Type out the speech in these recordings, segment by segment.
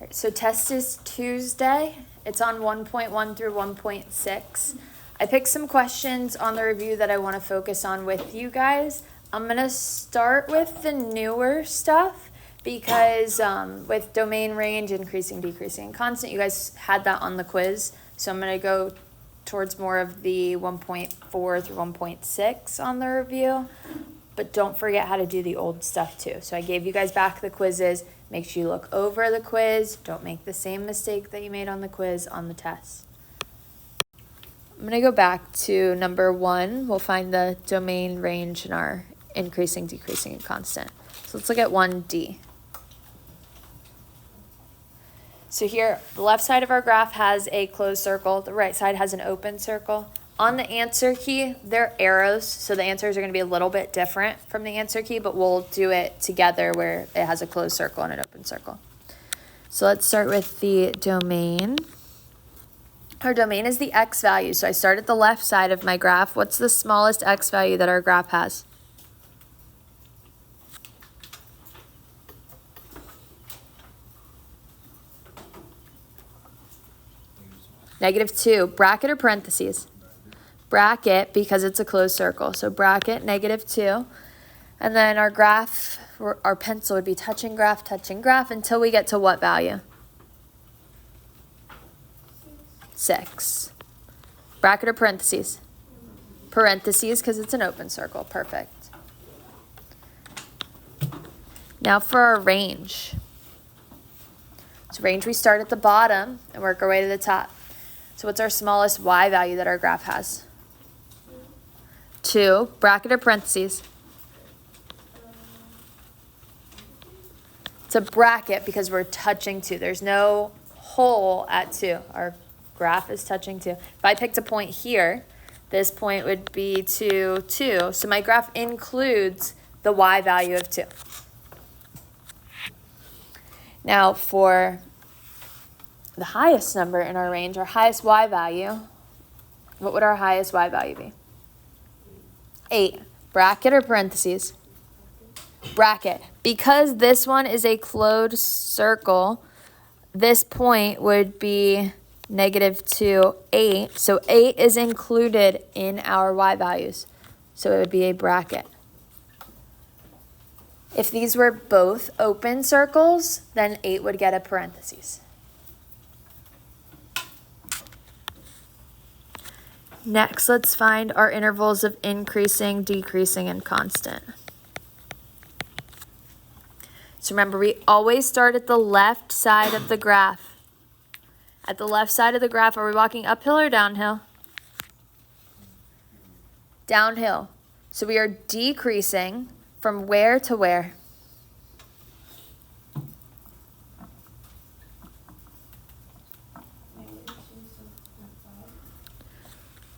right, so test is Tuesday. It's on 1.1 through 1.6. I picked some questions on the review that I want to focus on with you guys. I'm going to start with the newer stuff because with domain range, increasing, decreasing, and constant, you guys had that on the quiz. So I'm going to go towards more of the 1.4 through 1.6 on the review. But don't forget how to do the old stuff too. So I gave you guys back the quizzes. Make sure you look over the quiz. Don't make the same mistake that you made on the quiz on the test. I'm going to go back to number 1. We'll find the domain range in our increasing, decreasing, and constant. So let's look at 1D. So here, the left side of our graph has a closed circle. The right side has an open circle. On the answer key, they're arrows, so the answers are going to be a little bit different from the answer key, but we'll do it together where it has a closed circle and an open circle. So let's start with the domain. Our domain is the x value, so I start at the left side of my graph. What's the smallest x value that our graph has? -2, bracket or parentheses? Bracket, because it's a closed circle. So bracket, -2. And then our graph, our pencil would be touching graph, until we get to what value? 6. Bracket or parentheses? Parentheses, because it's an open circle. Perfect. Now for our range. So range, we start at the bottom and work our way to the top. So what's our smallest y value that our graph has? 2, bracket or parentheses? It's a bracket because we're touching 2. There's no hole at 2. Our graph is touching 2. If I picked a point here, this point would be to 2. So my graph includes the y value of 2. Now for the highest number in our range, our highest y value, what would our highest y value be? 8. Bracket or parentheses? Bracket. Because this one is a closed circle, this point would be -2, 8. So 8 is included in our y values. So it would be a bracket. If these were both open circles, then 8 would get a parentheses. Next, let's find our intervals of increasing, decreasing, and constant. So remember, we always start at the left side of the graph. At the left side of the graph, are we walking uphill or downhill? Downhill. So we are decreasing from where to where?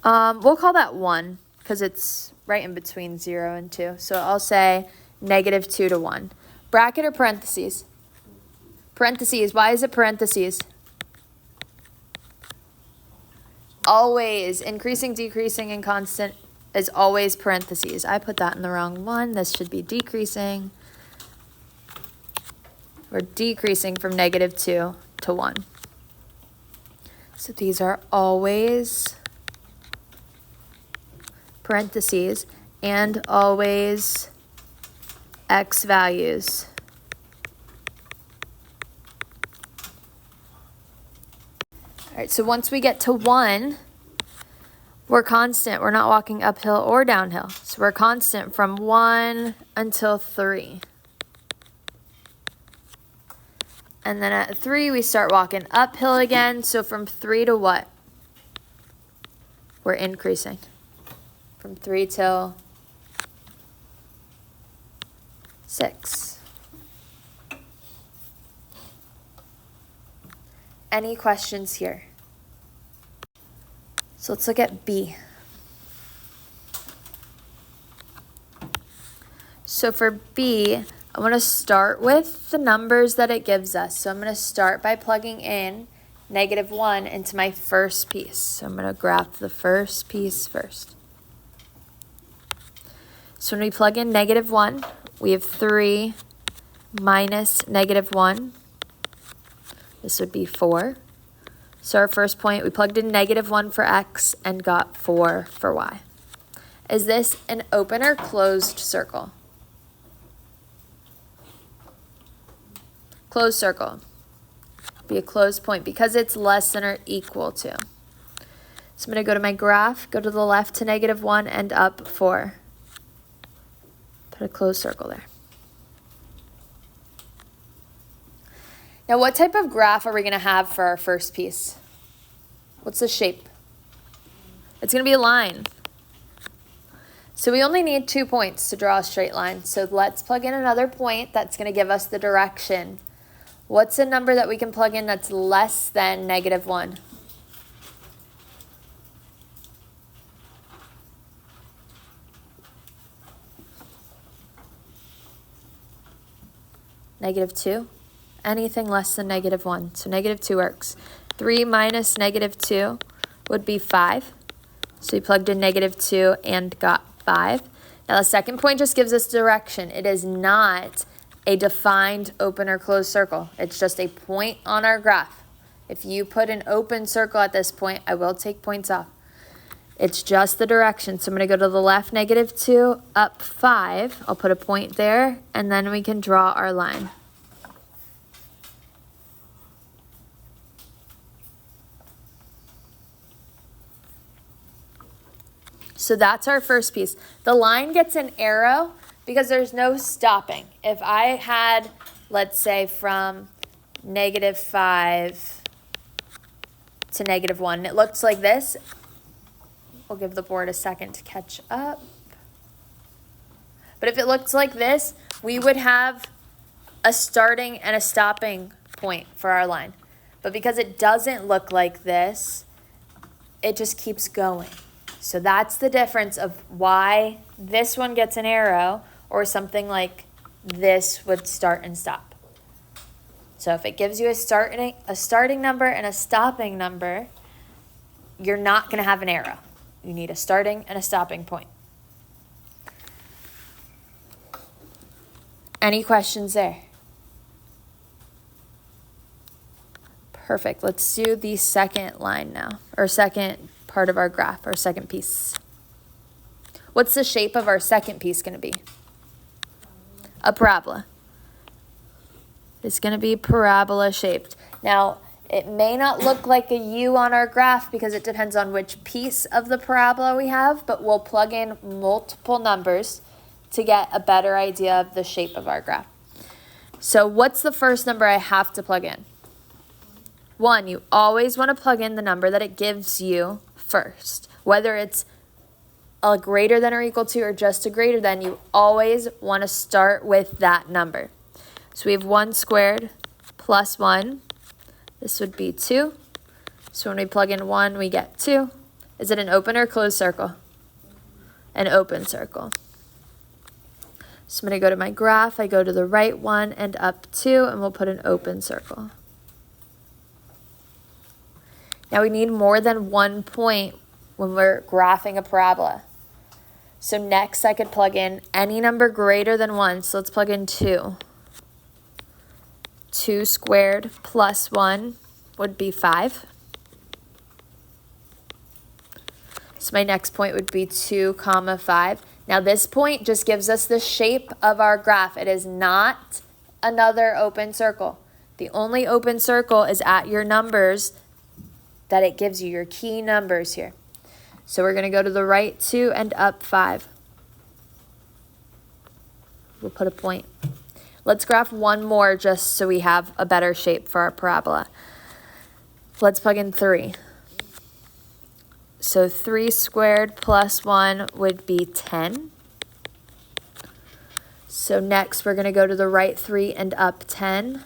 We'll call that 1 because it's right in between 0 and 2. So I'll say -2 to 1. Bracket or parentheses? Parentheses. Why is it parentheses? Always. Increasing, decreasing, and constant is always parentheses. I put that in the wrong one. This should be decreasing. We're decreasing from -2 to 1. So these are always parentheses and always x values. All right, so once we get to 1, we're constant. We're not walking uphill or downhill. So we're constant from 1 until 3. And then at 3, we start walking uphill again. So from 3 to what? We're increasing. From 3 till 6. Any questions here? So let's look at B. So for B, I want to start with the numbers that it gives us. So I'm going to start by plugging in -1 into my first piece. So I'm going to graph the first piece first. So when we plug in -1, we have 3 minus -1. This would be 4. So our first point, we plugged in -1 for x and got 4 for y. Is this an open or closed circle? Closed circle. Be a closed point because it's less than or equal to. So I'm going to go to my graph, go to the left to -1 and up 4. Put a closed circle there. Now what type of graph are we going to have for our first piece? What's the shape? It's going to be a line. So we only need 2 points to draw a straight line. So let's plug in another point that's going to give us the direction. What's a number that we can plug in that's less than -1? -2? Anything less than -1. So -2 works. 3 minus -2 would be 5. So we plugged in -2 and got 5. Now the second point just gives us direction. It is not a defined open or closed circle. It's just a point on our graph. If you put an open circle at this point, I will take points off. It's just the direction. So I'm going to go to the left, -2, up 5. I'll put a point there, and then we can draw our line. So that's our first piece. The line gets an arrow because there's no stopping. If I had, let's say, from -5 to -1, it looks like this. We'll give the board a second to catch up. But if it looks like this, we would have a starting and a stopping point for our line. But because it doesn't look like this, it just keeps going. So that's the difference of why this one gets an arrow or something like this would start and stop. So if it gives you a starting number and a stopping number, you're not going to have an arrow. You need a starting and a stopping point. Any questions there? Perfect. Let's do the second line now, or second part of our graph, our second piece. What's the shape of our second piece going to be? A parabola. It's going to be parabola shaped. Now, it may not look like a U on our graph because it depends on which piece of the parabola we have, but we'll plug in multiple numbers to get a better idea of the shape of our graph. So what's the first number I have to plug in? 1. You always want to plug in the number that it gives you first. Whether it's a greater than or equal to or just a greater than, you always want to start with that number. So we have 1 squared plus 1. This would be 2. So when we plug in 1, we get 2. Is it an open or closed circle? An open circle. So I'm going to go to my graph. I go to the right one and up 2, and we'll put an open circle. Now we need more than 1 point when we're graphing a parabola. So next I could plug in any number greater than 1. So let's plug in 2. 2 squared plus 1 would be 5. So my next point would be 2, 5. Now this point just gives us the shape of our graph. It is not another open circle. The only open circle is at your numbers that it gives you, your key numbers here. So we're going to go to the right 2 and up 5. We'll put a point. Let's graph one more just so we have a better shape for our parabola. Let's plug in 3. So 3 squared plus 1 would be 10. So next we're going to go to the right 3 and up 10.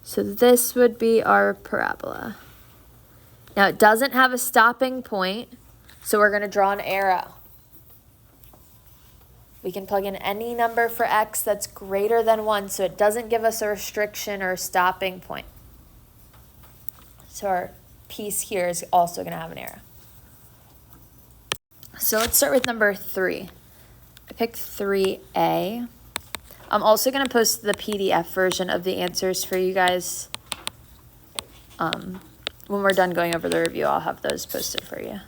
So this would be our parabola. Now it doesn't have a stopping point, so we're going to draw an arrow. We can plug in any number for x that's greater than 1, so it doesn't give us a restriction or a stopping point. So our piece here is also going to have an arrow. So let's start with number 3. I picked 3A. I'm also going to post the PDF version of the answers for you guys. When we're done going over the review, I'll have those posted for you.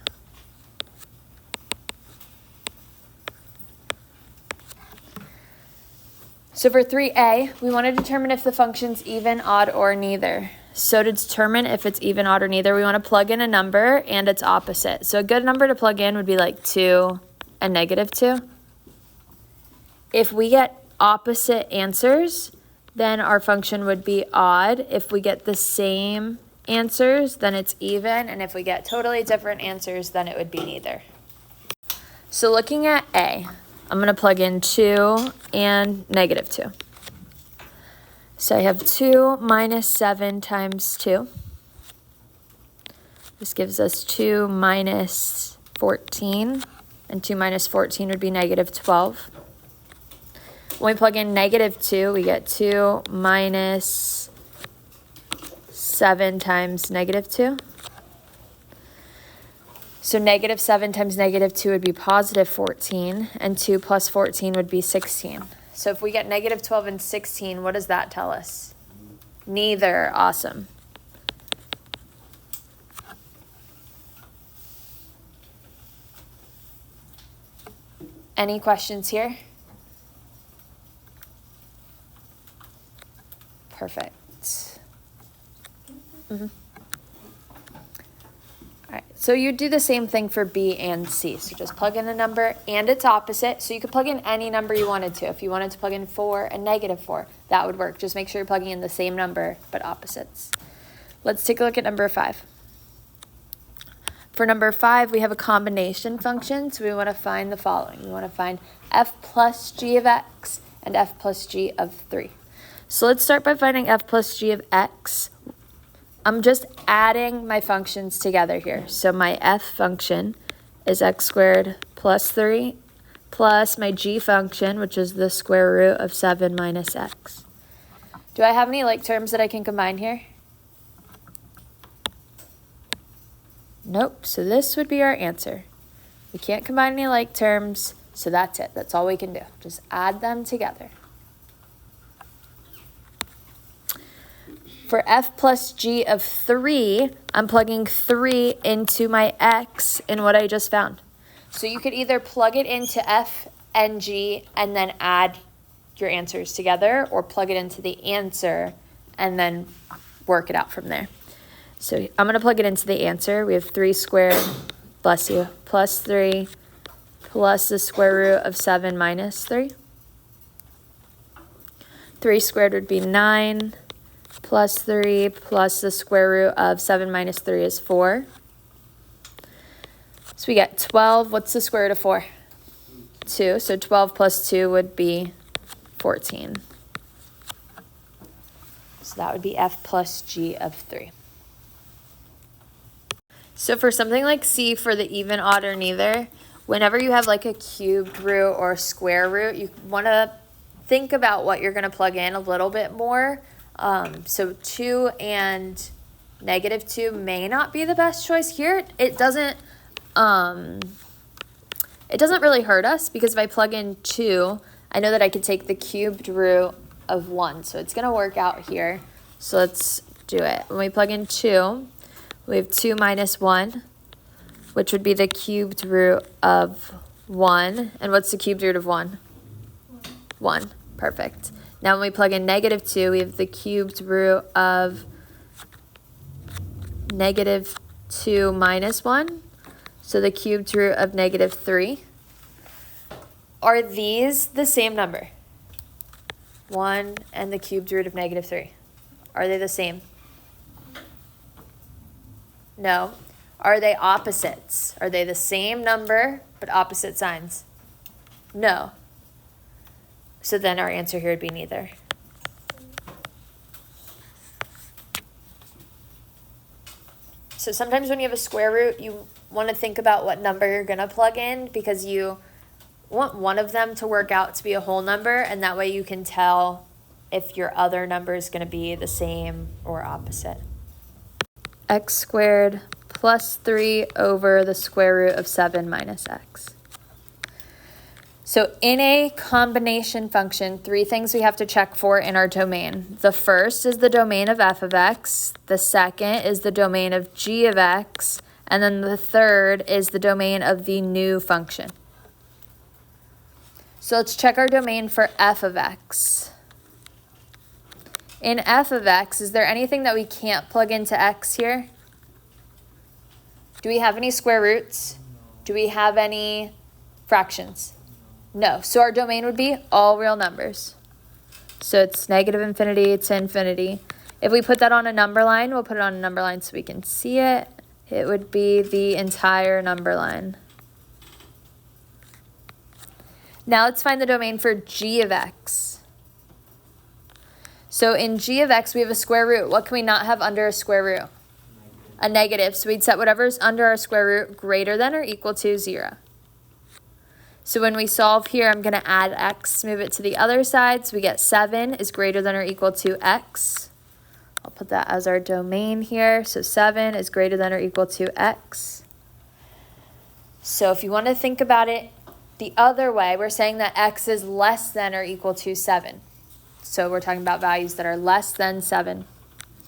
So for 3a, we want to determine if the function's even, odd, or neither. So to determine if it's even, odd, or neither, we want to plug in a number and its opposite. So a good number to plug in would be like 2 and negative 2. If we get opposite answers, then our function would be odd. If we get the same answers, then it's even. And if we get totally different answers, then it would be neither. So looking at A, I'm going to plug in 2 and negative 2. So I have 2 minus 7 times 2. This gives us 2 minus 14, and 2 minus 14 would be negative 12. When we plug in negative 2, we get 2 minus 7 times negative 2. So negative 7 times negative 2 would be positive 14, and 2 plus 14 would be 16. So if we get negative 12 and 16, what does that tell us? Neither. Awesome. Any questions here? Perfect. All right, so you do the same thing for B and C. So just plug in a number and its opposite. So you could plug in any number you wanted to. If you wanted to plug in 4 and negative 4, that would work. Just make sure you're plugging in the same number, but opposites. Let's take a look at number 5. For number 5, we have a combination function. So we want to find the following. We want to find f plus g of x and f plus g of 3. So let's start by finding f plus g of x. I'm just adding my functions together here. So my f function is x squared plus 3 plus my g function, which is the square root of 7 minus x. Do I have any like terms that I can combine here? Nope. So this would be our answer. We can't combine any like terms, so that's it. That's all we can do. Just add them together. For f plus g of 3, I'm plugging 3 into my x in what I just found. So you could either plug it into f and g and then add your answers together, or plug it into the answer and then work it out from there. So I'm going to plug it into the answer. We have 3 squared, bless you, plus 3 plus the square root of 7 minus 3. 3 squared would be 9. Plus 3 plus the square root of 7 minus 3 is 4. So we get 12. What's the square root of 4? 2. So 12 plus 2 would be 14. So that would be f plus g of 3. So for something like C, for the even, odd, or neither, whenever you have like a cubed root or a square root, you want to think about what you're going to plug in a little bit more. So 2 and negative 2 may not be the best choice here. It doesn't really hurt us, because if I plug in 2, I know that I could take the cubed root of 1. So it's going to work out here. So let's do it. When we plug in 2, we have 2 minus 1, which would be the cubed root of 1. And what's the cubed root of 1? 1. Perfect. Now when we plug in negative 2, we have the cubed root of negative 2 minus 1. So the cubed root of negative 3. Are these the same number? 1 and the cubed root of negative 3. Are they the same? No. Are they opposites? Are they the same number but opposite signs? No. So then our answer here would be neither. So sometimes when you have a square root, you want to think about what number you're going to plug in, because you want one of them to work out to be a whole number, and that way you can tell if your other number is going to be the same or opposite. X squared plus 3 over the square root of 7 minus x. So in a combination function, 3 things we have to check for in our domain. The first is the domain of f of x. The second is the domain of g of x. And then the third is the domain of the new function. So let's check our domain for f of x. In f of x, is there anything that we can't plug into x here? Do we have any square roots? Do we have any fractions? No. So our domain would be all real numbers. So it's negative infinity to infinity. If we put that on a number line, we'll put it on a number line so we can see it. It would be the entire number line. Now let's find the domain for g of x. So in g of x, we have a square root. What can we not have under a square root? A negative. So we'd set whatever's under our square root greater than or equal to 0. So when we solve here, I'm going to add x, move it to the other side. So we get 7 is greater than or equal to x. I'll put that as our domain here. So 7 is greater than or equal to x. So if you want to think about it the other way, we're saying that x is less than or equal to 7. So we're talking about values that are less than 7.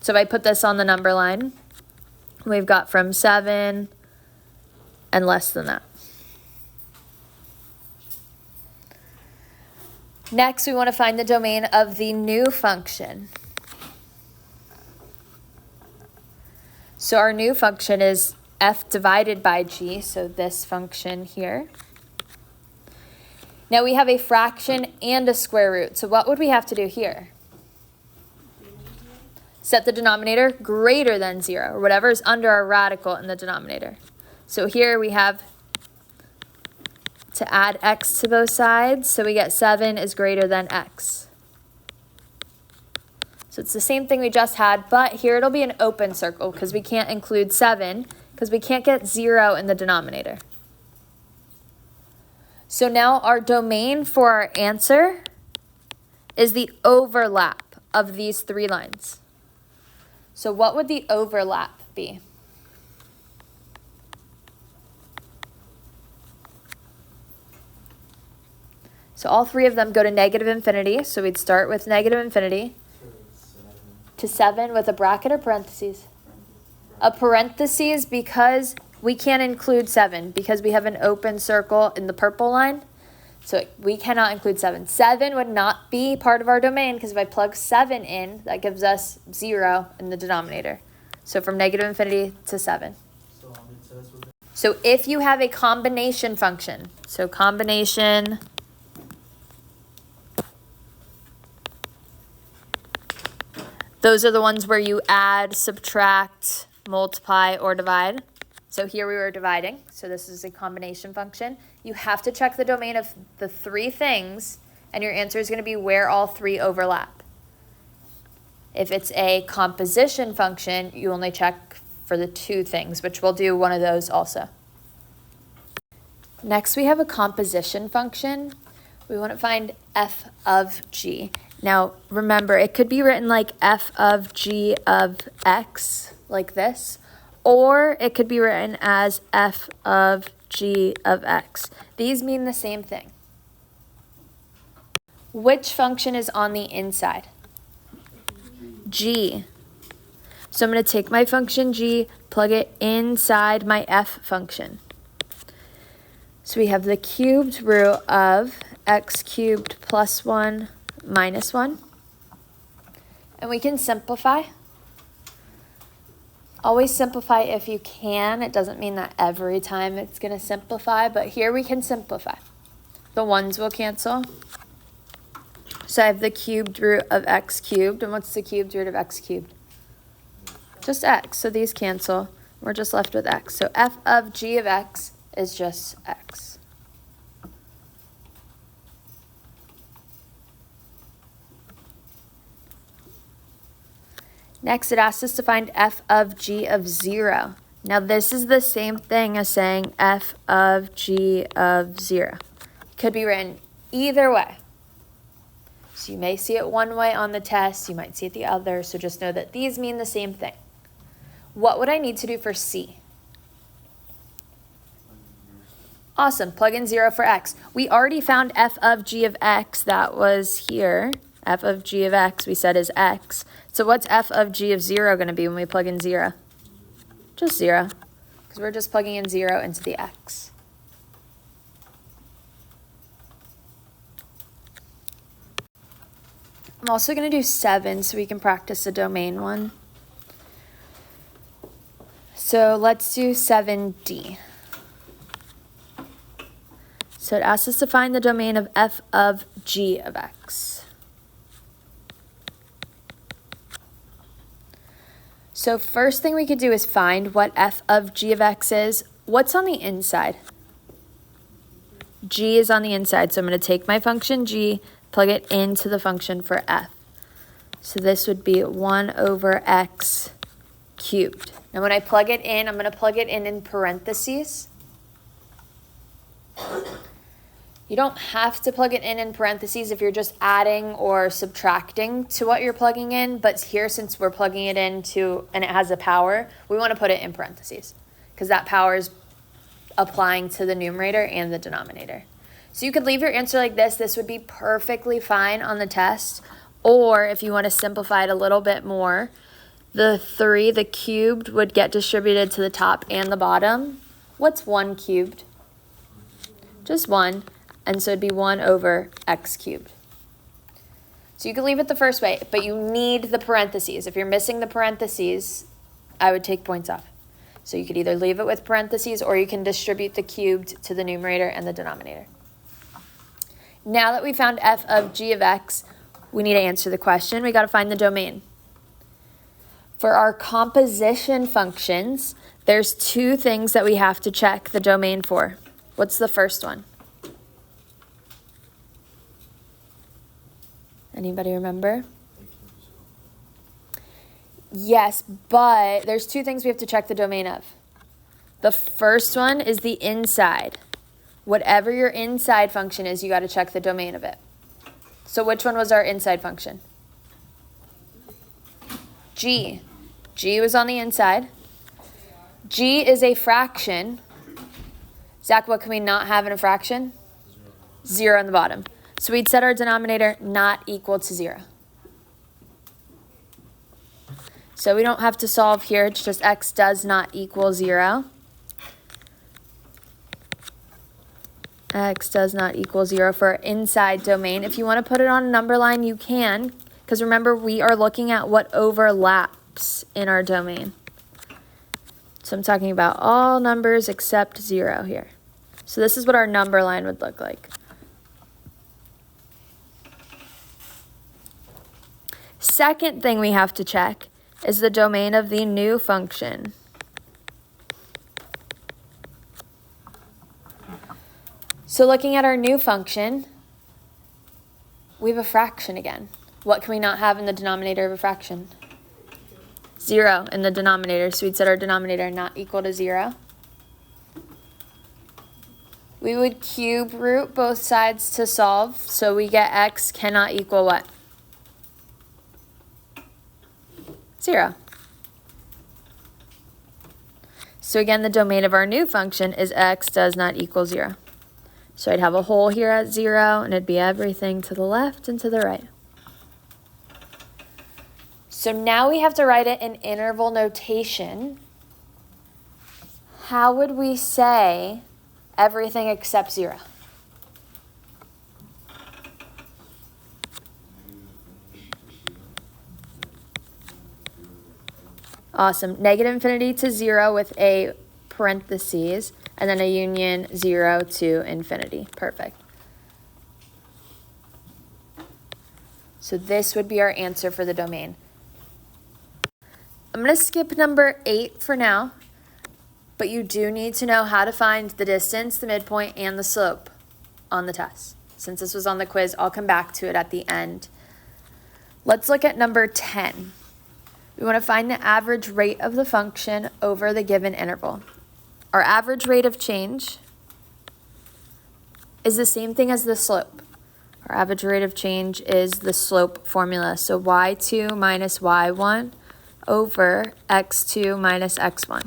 So if I put this on the number line, we've got from 7 and less than that. Next, we want to find the domain of the new function. So our new function is f divided by g, so this function here. Now we have a fraction and a square root. So what would we have to do here? Set the denominator greater than 0, or whatever is under our radical in the denominator. So here we have to add x to both sides, so we get 7 is greater than x. So it's the same thing we just had, but here it'll be an open circle because we can't include 7 because we can't get 0 in the denominator. So now our domain for our answer is the overlap of these 3 lines. So what would the overlap be? So all 3 of them go to negative infinity. So we'd start with negative infinity to 7 with a bracket or parentheses. A parentheses because we can't include 7 because we have an open circle in the purple line. So we cannot include 7. 7 would not be part of our domain because if I plug 7 in, that gives us 0 in the denominator. So from negative infinity to 7. So if you have a combination function, so combination those are the ones where you add, subtract, multiply, or divide. So here we were dividing. So this is a combination function. You have to check the domain of the 3 things, and your answer is going to be where all 3 overlap. If it's a composition function, you only check for the 2 things, which we'll do one of those also. Next, we have a composition function. We want to find f of g. Now, remember, it could be written like f of g of x, like this, or it could be written as f of g of x. These mean the same thing. Which function is on the inside? G. So I'm going to take my function g, plug it inside my f function. So we have the cubed root of x cubed plus 1 minus 1. And we can simplify. Always simplify if you can. It doesn't mean that every time it's going to simplify, but here we can simplify. The 1's will cancel. So I have the cubed root of x cubed. And what's the cubed root of x cubed? Just x. So these cancel. We're just left with x. So f of g of x is just x. Next, it asks us to find f of g of 0. Now, this is the same thing as saying f of g of 0. It could be written either way. So you may see it one way on the test, you might see it the other, so just know that these mean the same thing. What would I need to do for c? Awesome, plug in 0 for x. We already found f of g of x, that was here. F of g of x we said is x. So what's f of g of 0 going to be when we plug in 0? Just 0, because we're just plugging in 0 into the x. I'm also going to do 7 so we can practice the domain one. So let's do 7D. So it asks us to find the domain of f of g of x. So first thing we could do is find what f of g of x is. What's on the inside? G is on the inside, so I'm going to take my function g, plug it into the function for f. So this would be 1 over x cubed. Now when I plug it in, I'm going to plug it in parentheses. You don't have to plug it in parentheses if you're just adding or subtracting to what you're plugging in, but here since we're plugging it into and it has a power, we want to put it in parentheses because that power is applying to the numerator and the denominator. So you could leave your answer like this. This would be perfectly fine on the test, or if you want to simplify it a little bit more, the 3, the cubed, would get distributed to the top and the bottom. What's 1 cubed? Just 1. And so it'd be 1 over x cubed. So you could leave it the first way, but you need the parentheses. If you're missing the parentheses, I would take points off. So you could either leave it with parentheses or you can distribute the cubed to the numerator and the denominator. Now that we found f of g of x, we need to answer the question. We got to find the domain. For our composition functions, there's 2 things that we have to check the domain for. What's the first one? Anybody remember? Yes, but there's 2 things we have to check the domain of. The first one is the inside. Whatever your inside function is, you got to check the domain of it. So which one was our inside function? G. G was on the inside. G is a fraction. Zach, what can we not have in a fraction? 0 on the bottom. So we'd set our denominator not equal to 0. So we don't have to solve here. It's just x does not equal 0. X does not equal 0 for our inside domain. If you want to put it on a number line, you can. Because remember, we are looking at what overlaps in our domain. So I'm talking about all numbers except 0 here. So this is what our number line would look like. Second thing we have to check is the domain of the new function. So looking at our new function, we have a fraction again. What can we not have in the denominator of a fraction? 0 in the denominator, so we'd set our denominator not equal to 0. We would cube root both sides to solve, so we get x cannot equal what? 0. So again, the domain of our new function is x does not equal 0. So I'd have a hole here at 0, and it'd be everything to the left and to the right. So now we have to write it in interval notation. How would we say everything except 0? Awesome. Negative infinity to 0 with a parentheses, and then a union 0 to infinity. Perfect. So this would be our answer for the domain. I'm going to skip number 8 for now, but you do need to know how to find the distance, the midpoint, and the slope on the test. Since this was on the quiz, I'll come back to it at the end. Let's look at number 10. We want to find the average rate of the function over the given interval. Our average rate of change is the same thing as the slope. Our average rate of change is the slope formula. So y2 minus y1 over x2 minus x1.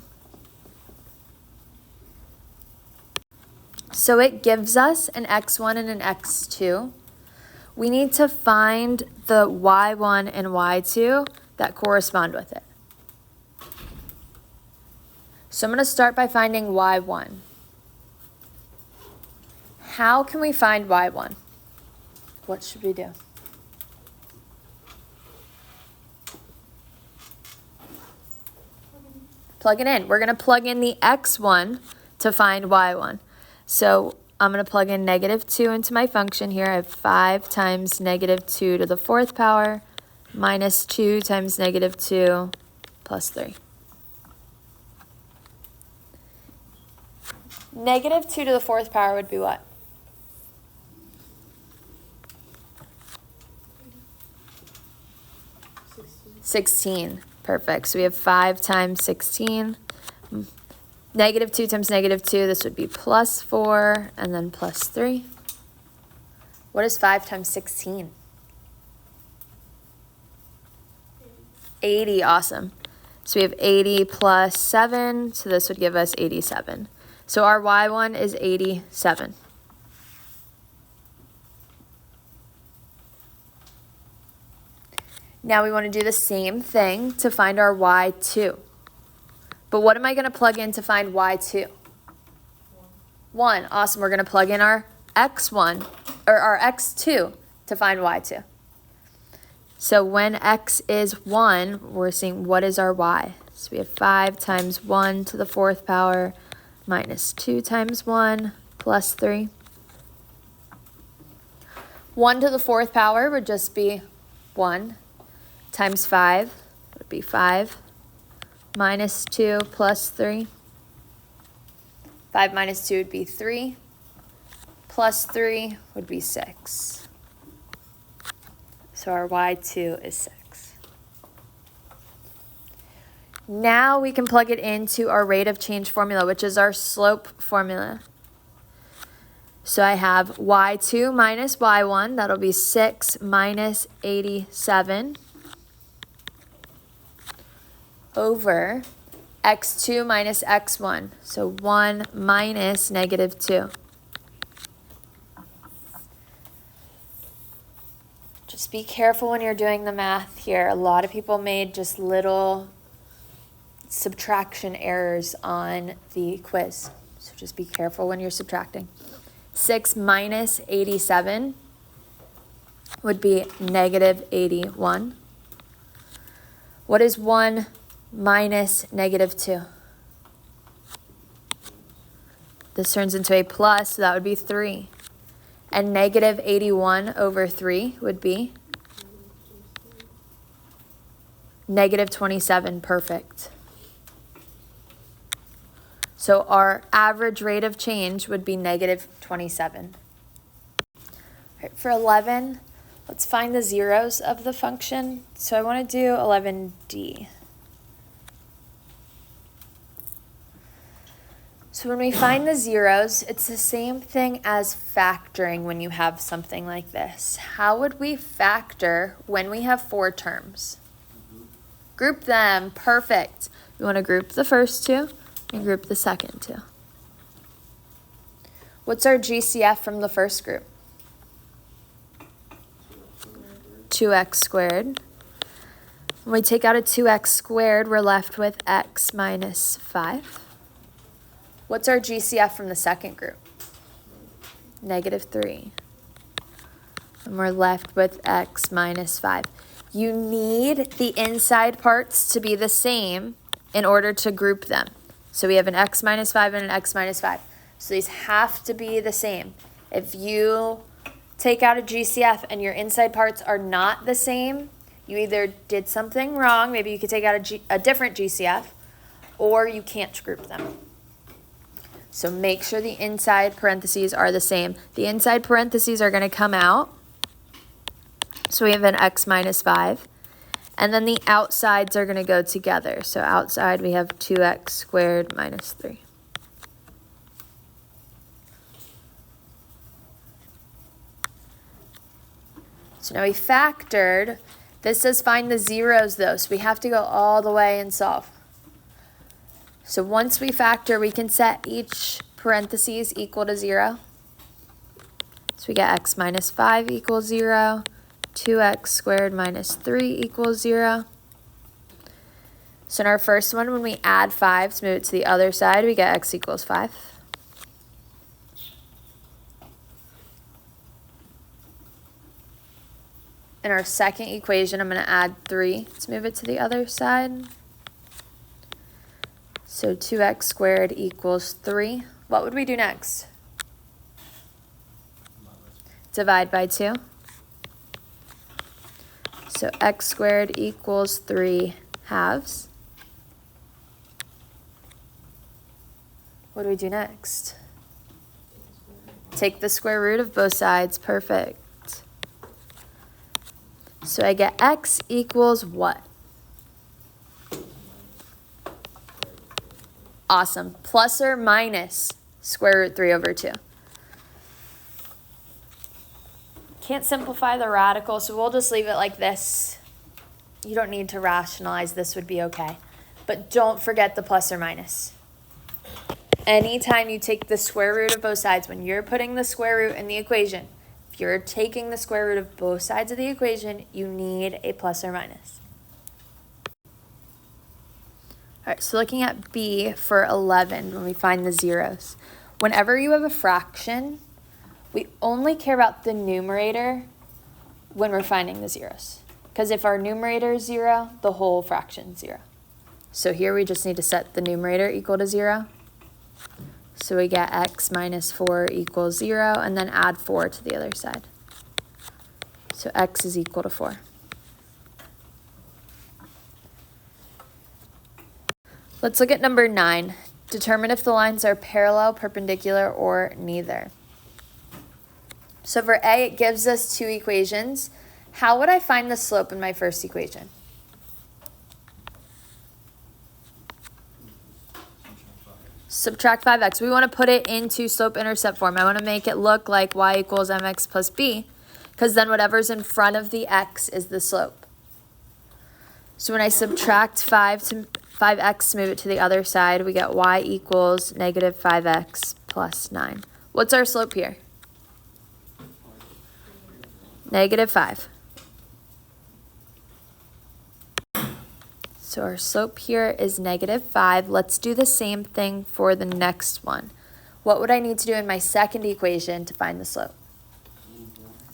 So it gives us an x1 and an x2. We need to find the y1 and y2 that correspond with it. So I'm going to start by finding y1. How can we find y1? What should we do? Plug it in. We're going to plug in the x1 to find y1. So I'm going to plug in -2 into my function here. I have 5 times -2 to the 4th power minus 2 times -2 plus 3. -2 to the 4th power would be what? $16. Perfect. So we have 5 times 16. -2 times -2, this would be plus 4, and then plus 3. What is 5 times 16? 80, awesome. So we have 80 plus 7, so this would give us 87. So our y1 is 87. Now we want to do the same thing to find our y2. But what am I going to plug in to find y2? 1. Awesome. We're going to plug in our x1, or our x2 to find y2. So when x is 1, we're seeing what is our y. So we have 5 times 1 to the 4th power minus 2 times 1 plus 3. 1 to the 4th power would just be 1 times 5 would be 5. Minus 2 plus 3. 5 minus 2 would be 3. Plus 3 would be 6. So our y2 is 6. Now we can plug it into our rate of change formula, which is our slope formula. So I have y2 minus y1. That'll be 6 minus 87. Over x2 minus x1, so 1 minus -2. Just be careful when you're doing the math here. A lot of people made just little subtraction errors on the quiz, so just be careful when you're subtracting. 6 minus 87 would be -81. What is 1 minus -2? This turns into a plus, so that would be 3. And -81 over 3 would be -27. Perfect. So our average rate of change would be -27. All right, for 11, let's find the zeros of the function. So I want to do 11D. So when we find the zeros, it's the same thing as factoring when you have something like this. How would we factor when we have 4 terms? Group them. Perfect. We want to group the first 2 and group the second 2. What's our GCF from the first group? 2x squared. When we take out a 2x squared, we're left with x minus 5. What's our GCF from the second group? -3. And we're left with x minus 5. You need the inside parts to be the same in order to group them. So we have an x minus 5 and an x minus 5. So these have to be the same. If you take out a GCF and your inside parts are not the same, you either did something wrong, maybe you could take out a different GCF, or you can't group them. So make sure the inside parentheses are the same. The inside parentheses are going to come out. So we have an x minus 5. And then the outsides are going to go together. So outside we have 2x squared minus 3. So now we factored. This says find the zeros though, so we have to go all the way and solve. So once we factor, we can set each parentheses equal to 0. So we get x minus 5 equals 0. 2x squared minus 3 equals 0. So in our first one, when we add 5 to move it to the other side, we get x equals 5. In our second equation, I'm going to add 3 to move it to the other side. So 2x squared equals 3. What would we do next? Divide by 2. So x squared equals 3 halves. What do we do next? Take the square root of both sides. Perfect. So I get x equals what? Awesome. Plus or minus square root 3 over 2. Can't simplify the radical, so we'll just leave it like this. You don't need to rationalize. This would be okay. But don't forget the plus or minus. Anytime you take the square root of both sides, when you're putting the square root in the equation, if you're taking the square root of both sides of the equation, you need a plus or minus. All right, so looking at B for 11, when we find the zeros. Whenever you have a fraction, we only care about the numerator when we're finding the zeros. Because if our numerator is 0, the whole fraction is 0. So here we just need to set the numerator equal to 0. So we get x minus 4 equals 0, and then add 4 to the other side. So x is equal to 4. Let's look at number 9. Determine if the lines are parallel, perpendicular, or neither. So for A, it gives us 2 equations. How would I find the slope in my first equation? Subtract 5x. We want to put it into slope-intercept form. I want to make it look like y equals mx plus b, because then whatever's in front of the x is the slope. So when I subtract 5x to move it to the other side, we get y equals negative 5x plus 9. What's our slope here? Negative 5. So our slope here is negative 5. Let's do the same thing for the next one. What would I need to do in my second equation to find the slope?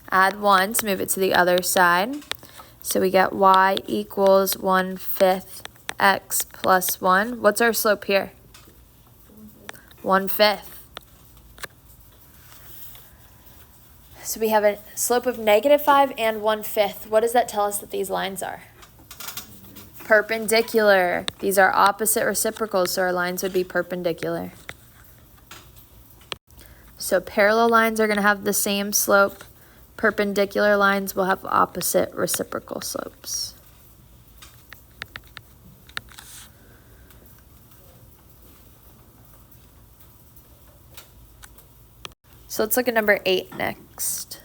Add 1 to move it to the other side. So we get y equals 1/5 x plus 1. What's our slope here? 1/5. So we have a slope of negative 5 and 1/5. What does that tell us that these lines are? Perpendicular. These are opposite reciprocals, so our lines would be perpendicular. So parallel lines are going to have the same slope. Perpendicular lines will have opposite reciprocal slopes. So let's look at number 8 next.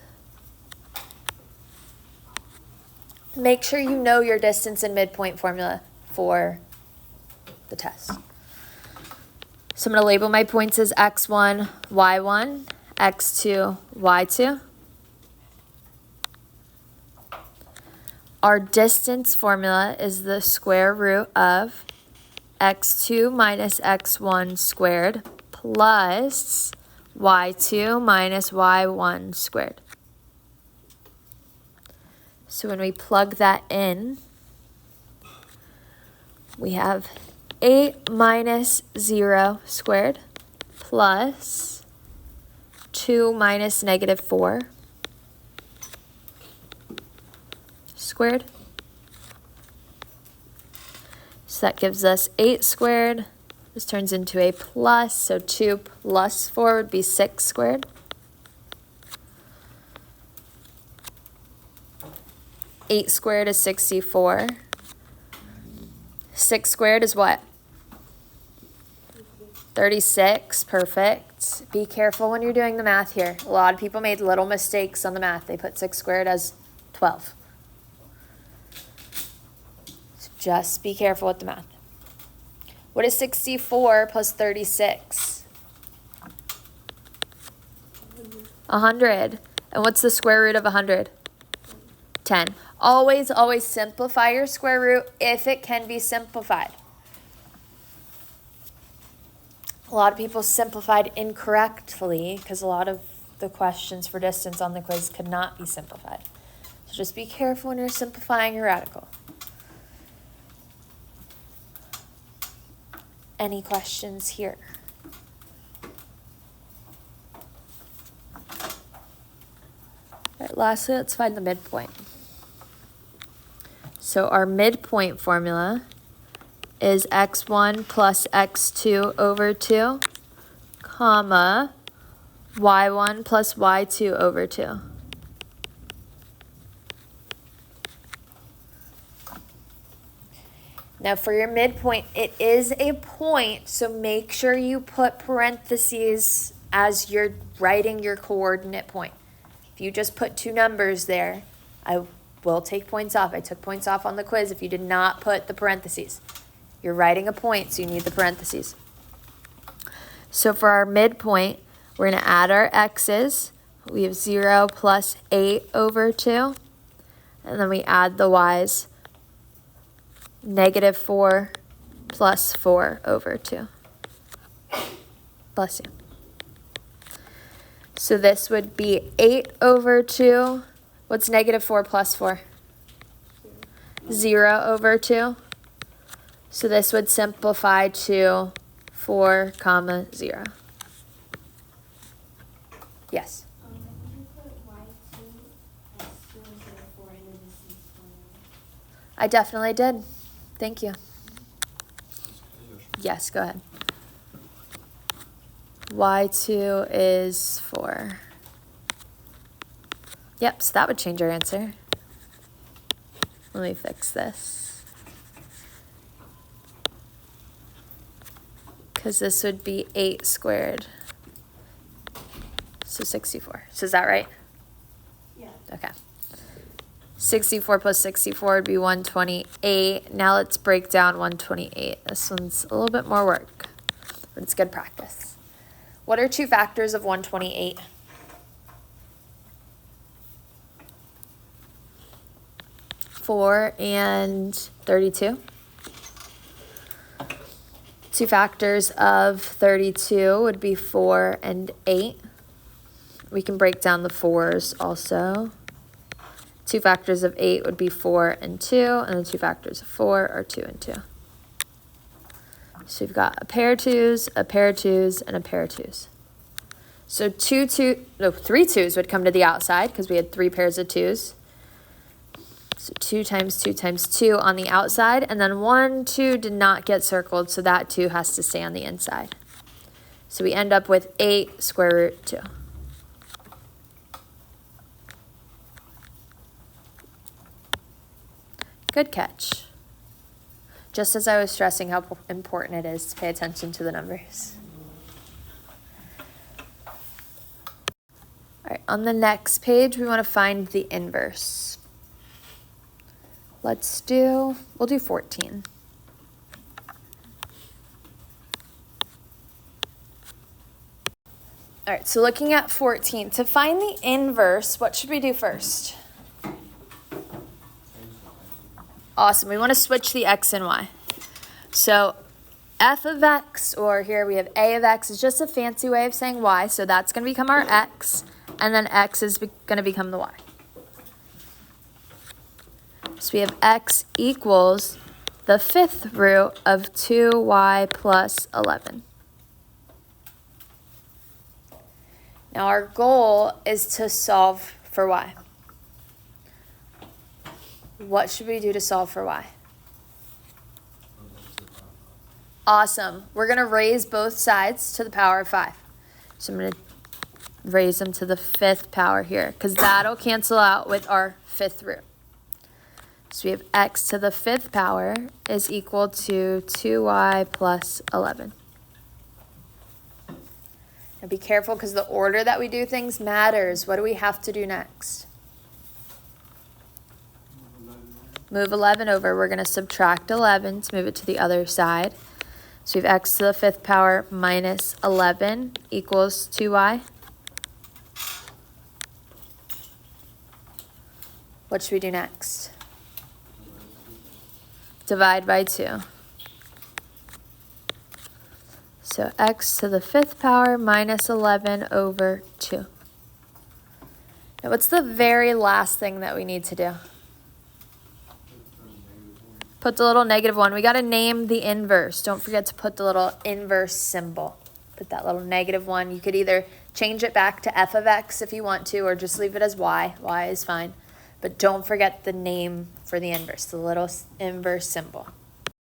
Make sure you know your distance and midpoint formula for the test. So I'm going to label my points as x1, y1, x2, y2. Our distance formula is the square root of x2 minus x1 squared plus y2 minus y1 squared. So when we plug that in, we have 8 minus 0 squared plus 2 minus negative 4 squared. So that gives us 8 squared. This turns into a plus, so 2 plus 4 would be 6 squared. 8 squared is 64. 6 squared is what? 36. Perfect. Be careful when you're doing the math here. A lot of people made little mistakes on the math. They put 6 squared as 12. So just be careful with the math. What is 64 plus 36? 100. And what's the square root of 100? 10. Always, always simplify your square root if it can be simplified. A lot of people simplified incorrectly because a lot of the questions for distance on the quiz could not be simplified. So just be careful when you're simplifying your radical. Any questions here? All right, lastly, let's find the midpoint. So our midpoint formula is x1 plus x2 over 2, comma, y1 plus y2 over 2. Now for your midpoint, it is a point, so make sure you put parentheses as you're writing your coordinate point. If you just put two numbers there, I will take points off. I took points off on the quiz if you did not put the parentheses. You're writing a point, so you need the parentheses. So for our midpoint, we're going to add our x's. We have 0 plus 8 over 2. And then we add the y's. Negative 4 plus 4 over 2. Bless you. So this would be 8 over 2. What's negative 4 plus 4? 0 over 2. So this would simplify to 4 comma 0. Yes? Can you put y2 as 2 instead of 4 in the distance formula? I definitely did. Thank you. Yes, go ahead. Y2 is 4. Yep, so that would change our answer. Let me fix this. Because this would be 8 squared. So 64. So is that right? Yeah. Okay. 64 plus 64 would be 128. Now let's break down 128. This one's a little bit more work, but it's good practice. What are two factors of 128? 4 and 32. Two factors of 32 would be 4 and 8. We can break down the 4s also. Two factors of 8 would be 4 and 2, and the two factors of 4 are 2 and 2. So you've got a pair of 2s, a pair of 2s, and a pair of 2s. So 3 2s would come to the outside because we had 3 pairs of 2s. So 2 times 2 times 2 on the outside, and then 1, 2 did not get circled, so that 2 has to stay on the inside. So we end up with 8 square root 2. Good catch. Just as I was stressing how important it is to pay attention to the numbers. All right, on the next page, we want to find the inverse. We'll do 14. All right, so looking at 14, to find the inverse, what should we do first? Awesome, we want to switch the x and y. So f of x, or here we have a of x, is just a fancy way of saying y, so that's going to become our x, and then x is going to become the y. So we have x equals the 5th root of 2y plus 11. Now our goal is to solve for y. What should we do to solve for y? Awesome. We're going to raise both sides to the power of 5. So I'm going to raise them to the 5th power here, because that'll cancel out with our 5th root. So we have x to the 5th power is equal to 2y plus 11. Now be careful because the order that we do things matters. What do we have to do next? Move 11 over. We're going to subtract 11 to move it to the other side. So we have x to the 5th power minus 11 equals 2y. What should we do next? Divide by 2. So x to the 5th power minus 11 over 2. Now what's the very last thing that we need to do? Put the little -1. We got to name the inverse. Don't forget to put the little inverse symbol. Put that little -1. You could either change it back to f of x if you want to, or just leave it as y. Y is fine. But don't forget the name for the inverse, the little inverse symbol.